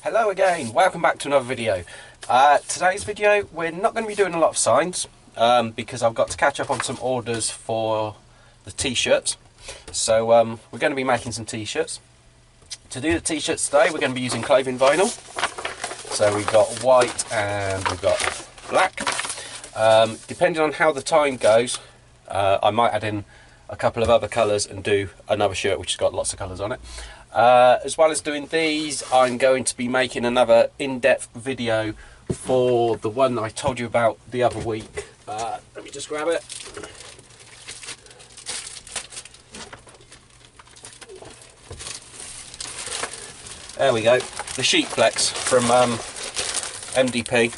Hello again, welcome back to another video. Today's video we're not going to be doing a lot of signs because I've got to catch up on some orders for the t-shirts. So we're going to be making some t-shirts. To do the t-shirts today we're going to be using clothing vinyl. So we've got white and we've got black. Depending on how the time goes, I might add in a couple of other colours and do another shirt which has got lots of colours on it. As well as doing these, I'm going to be making another in-depth video for the one I told you about the other week. Let me just grab it. There we go, the sheet flex from MDP.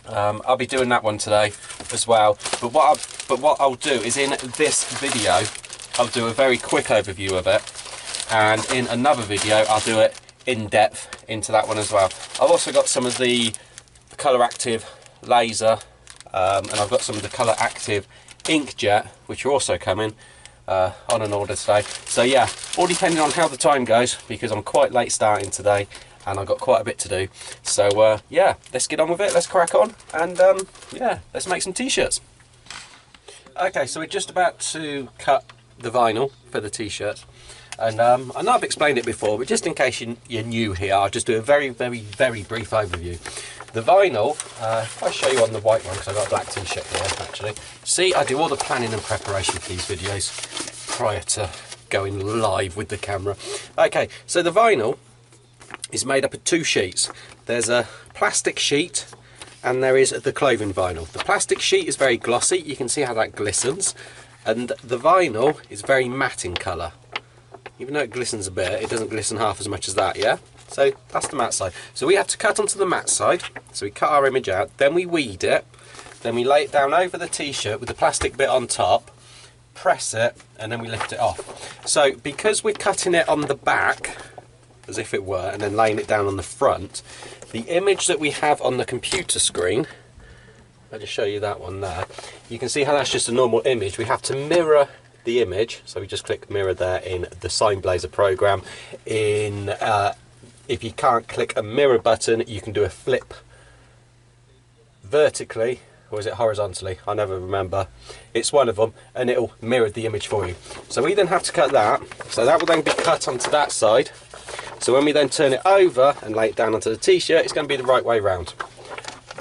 I'll be doing that one today as well. But what I'll do is in this video, I'll do a very quick overview of it. And in another video I'll do it in depth into that one as well. I've also got some of the colour active laser and I've got some of the colour active inkjet which are also coming on an order today. So yeah, all depending on how the time goes, because I'm quite late starting today and I've got quite a bit to do. So yeah, let's get on with it, let's crack on, and yeah, let's make some t-shirts. Okay, so we're just about to cut the vinyl for the t-shirts. And I know I've explained it before, but just in case you're new here, I'll just do a very brief overview. The vinyl, if I show you on the white one, because I've got a black t-shirt here actually. See, I do all the planning and preparation for these videos prior to going live with the camera. Okay, so the vinyl is made up of two sheets. There's a plastic sheet and there is the clothing vinyl. The plastic sheet is very glossy, you can see how that glistens, and the vinyl is very matte in colour. Even though it glistens a bit, it doesn't glisten half as much as that, yeah? So that's the matte side. So we have to cut onto the matte side. So we cut our image out, then we weed it, then we lay it down over the t-shirt with the plastic bit on top, press it, and then we lift it off. So because we're cutting it on the back, as if it were, and then laying it down on the front, the image that we have on the computer screen, I'll just show you that one there, you can see how that's just a normal image. We have to mirror the image, so we just click mirror there in the Sign Blazer program. If you can't click a mirror button, you can do a flip vertically, or is it horizontally? I never remember. It's one of them, and it'll mirror the image for you. So we then have to cut that, so that will then be cut onto that side. So when we then turn it over and lay it down onto the t-shirt, it's going to be the right way round.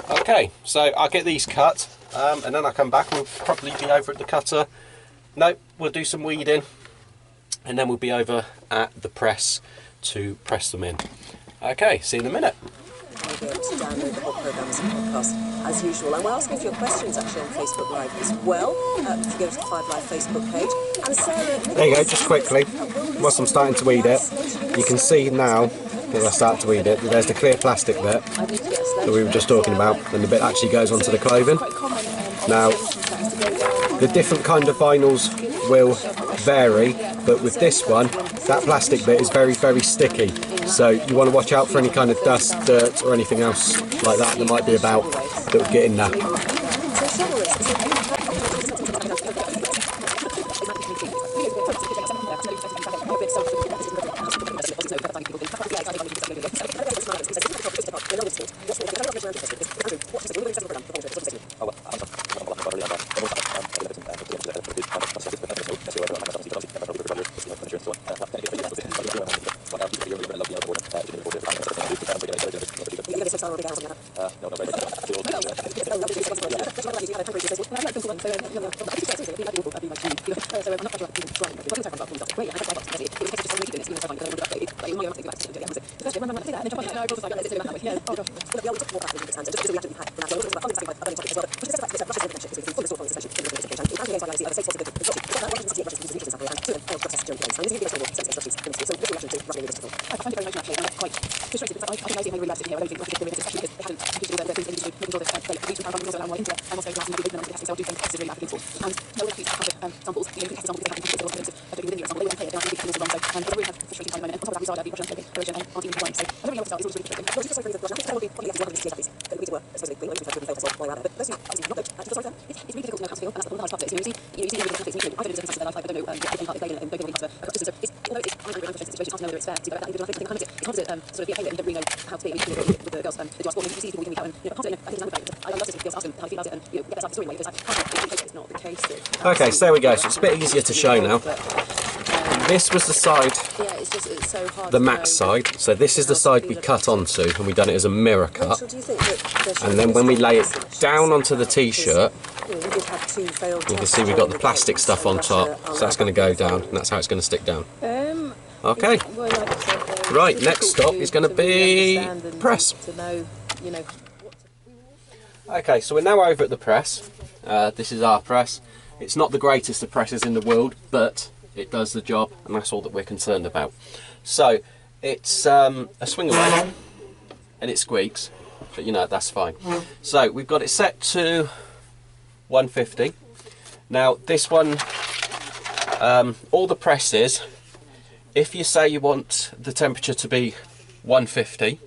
Okay, so I'll get these cut, and then I'll come back and we'll probably be over at the cutter. No, we'll do some weeding and then we'll be over at the press to press them in. Okay, see you in a minute. You'll be able to download the whole programmes and podcast as usual. And we're asking for your questions actually on Facebook Live as well. If you go to the 5 Live Facebook page. And Sarah, there you go, just quickly, whilst I'm starting to weed it, you can see now as I start to weed it, there's the clear plastic bit that we were just talking about, and the bit actually goes onto the clothing. Now, the different kind of vinyls will vary, but with this one, that plastic bit is very sticky. So you want to watch out for any kind of dust, dirt or anything else like that that might be about that will get in there. it's hard to sort of be a painter and you don't really know how to be with the girls. They do ask, well, you see people, we can meet out, and I can't do it. I love to ask them how they feel about it, and get that side of the story away, because I can't, it's not the case that... Okay, so there we go. So it's a bit easier to show now. This was the side, it's so hard the max side. So this is the side we cut onto, and we've done it as a mirror cut. And then when we lay it down onto the T-shirt, you can see we've got the plastic stuff on top, so that's going to go down, and that's how it's going to stick down. Okay. Right, next stop is going to be press. Okay, so we're now over at the press. This is our press. It's not the greatest of presses in the world, but it does the job, and that's all that we're concerned about. So it's a swing away, and it squeaks, but you know, that's fine. So we've got it set to 150. Now this one, all the presses, if you say you want the temperature to be 150,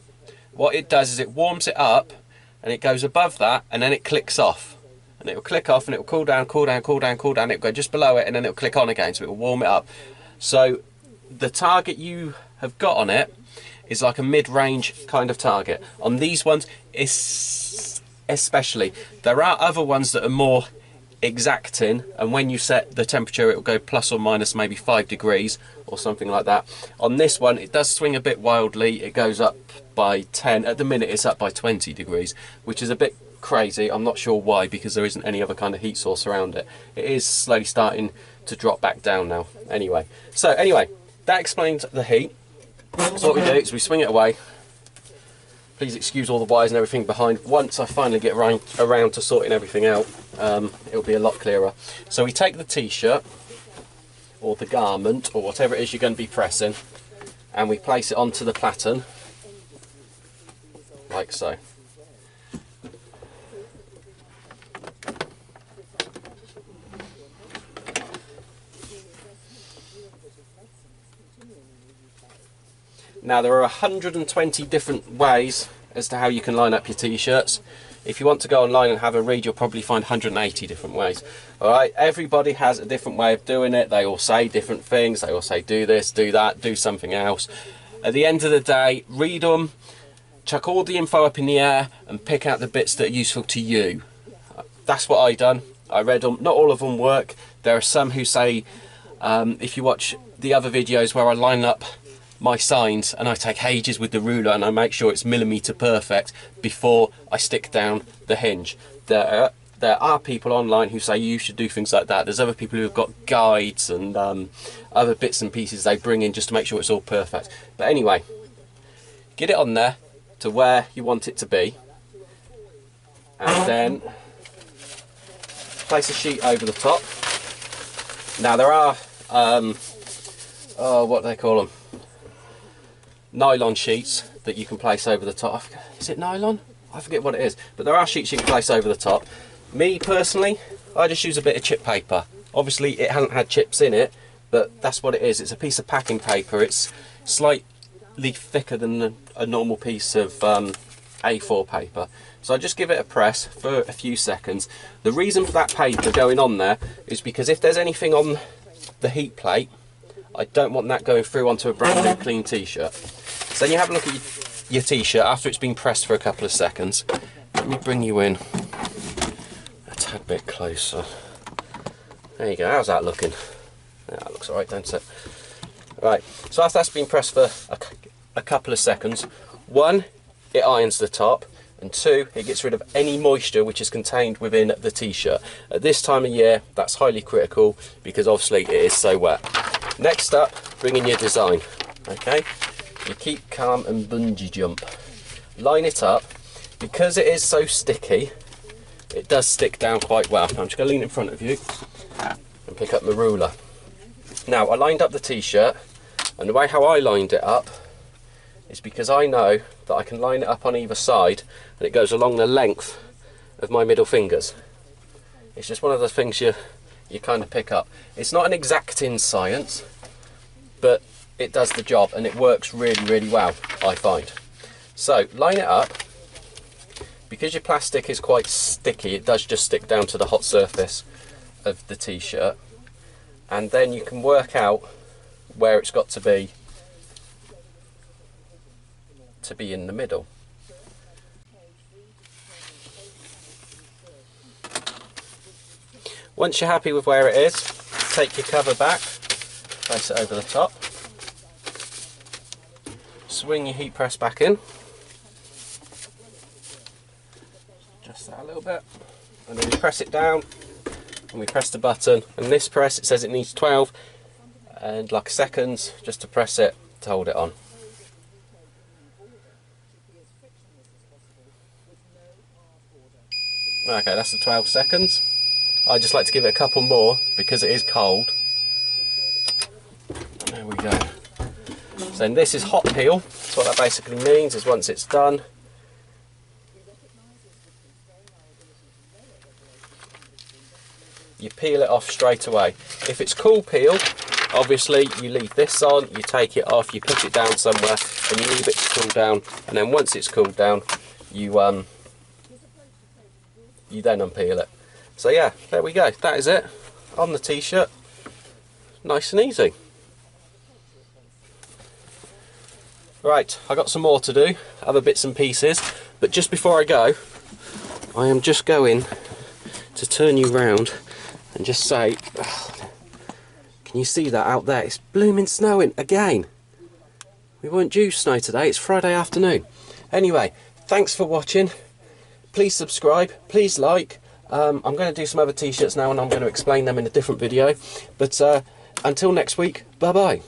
what it does is it warms it up and it goes above that, and then it clicks off. And it will click off and it will cool down, cool down, cool down, cool down. It will go just below it, and then it will click on again, so it will warm it up. So the target you have got on it is like a mid-range kind of target. On these ones, especially, there are other ones that are more exacting, and when you set the temperature, it will go plus or minus maybe 5 degrees or something like that. On this one, it does swing a bit wildly. It goes up by 10. At the minute, it's up by 20 degrees, which is a bit crazy. I'm not sure why, because there isn't any other kind of heat source around it. It is slowly starting to drop back down now. Anyway, that explains the heat. So what we do is we swing it away. Please excuse all the wires and everything behind. Once I finally get around to sorting everything out, it'll be a lot clearer. So we take the T-shirt or the garment or whatever it is you're going to be pressing, and we place it onto the platen like so. Now there are 120 different ways as to how you can line up your T-shirts. If you want to go online and have a read, you'll probably find 180 different ways. Alright, everybody has a different way of doing it. They all say different things. They all say do this, do that, do something else. At the end of the day, read them, chuck all the info up in the air, and pick out the bits that are useful to you. That's what I done. I read them. Not all of them work. There are some who say, if you watch the other videos where I line up my signs and I take ages with the ruler and I make sure it's millimetre perfect before I stick down the hinge. There are people online who say you should do things like that. There's other people who've got guides and other bits and pieces they bring in just to make sure it's all perfect. But anyway, get it on there to where you want it to be, and then place a sheet over the top. Now there are what do they call them? Nylon sheets that you can place over the top. Is it nylon? I forget what it is, but there are sheets you can place over the top. Me personally, I just use a bit of chip paper. Obviously it hasn't had chips in it, but that's what it is. It's a piece of packing paper. It's slightly thicker than a normal piece of A4 paper. So I just give it a press for a few seconds. The reason for that paper going on there is because if there's anything on the heat plate, I don't want that going through onto a brand new clean T-shirt. So then you have a look at your T-shirt after it's been pressed for a couple of seconds. Let me bring you in a tad bit closer. There you go. How's that looking? Yeah, that looks alright, don't it? Right, so after that's been pressed for a couple of seconds, one, it irons the top, and two, it gets rid of any moisture which is contained within the T-shirt. At this time of year, that's highly critical because obviously it is so wet. Next up, bring in your design. Okay, you keep calm and bungee jump. Line it up. Because it is so sticky, it does stick down quite well. Now I'm just going to lean in front of you and pick up my ruler. Now I lined up the T-shirt, and the way how I lined it up is because I know that I can line it up on either side and it goes along the length of my middle fingers. It's just one of the things you kind of pick up. It's not an exacting science, but it does the job and it works really, really well, I find. So line it up. Because your plastic is quite sticky, it does just stick down to the hot surface of the T-shirt, and then you can work out where it's got to be to be in the middle. Once you're happy with where it is, take your cover back, place it over the top, swing your heat press back in, just that a little bit, and then you press it down and we press the button, and this press, it says it needs 12 and like seconds just to press it to hold it on. Okay, that's the 12 seconds. I just like to give it a couple more because it is cold. There we go. So then this is hot peel. So what that basically means is once it's done, you peel it off straight away. If it's cool peel, obviously you leave this on, you take it off, you put it down somewhere and you leave it to cool down, and then once it's cooled down, you then unpeel it. So yeah, there we go, that is it on the t-shirt, nice and easy. Right, I got some more to do, other bits and pieces, but just before I go, I am just going to turn you round and just say, can you see that out there? It's blooming snowing again. We weren't due snow today, it's Friday afternoon. Anyway, thanks for watching, please subscribe, please like. I'm going to do some other t-shirts now and I'm going to explain them in a different video, but until next week, bye bye.